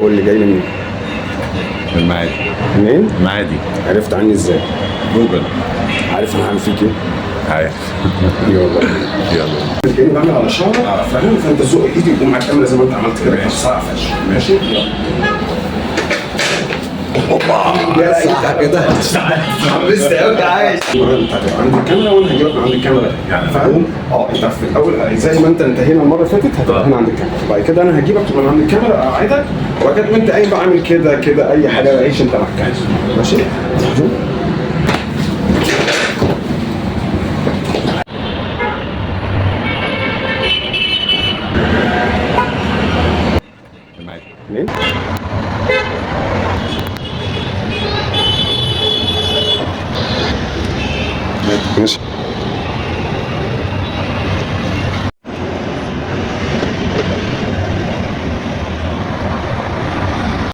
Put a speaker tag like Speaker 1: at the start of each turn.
Speaker 1: قول لي جاي منين؟
Speaker 2: من المعادي.
Speaker 1: منين؟
Speaker 2: المعادي.
Speaker 1: عرفت عني ازاي؟
Speaker 2: جوجل.
Speaker 1: عارف انا هعمل فيك ايه؟
Speaker 2: عارف.
Speaker 1: يلا
Speaker 2: يلا.
Speaker 1: كاني بعمل على شعرك فاهم، فانت زق ايدي وقوم على الكاميرا زي ما انت عملت كده.
Speaker 2: ماشي.
Speaker 1: صعب فشخ. ماشي يلا.
Speaker 2: اوبا صح كده.
Speaker 1: لسه قوي عايش. انت هتبقى عند الكاميرا وانا هجيبك من عند الكاميرا
Speaker 2: يعني
Speaker 1: فاهم؟ انت في الاول زي ما انت انتهينا المره اللي فاتت هتبقى هنا عند الكاميرا، وبعد كده انا هجيبك من عند الكاميرا اقعدك، وبعد كده وانت قايم بعمل كده كده اي حاجه عيش انت محتاجها. ماشي؟
Speaker 2: المعادي.
Speaker 1: منين؟ ماشي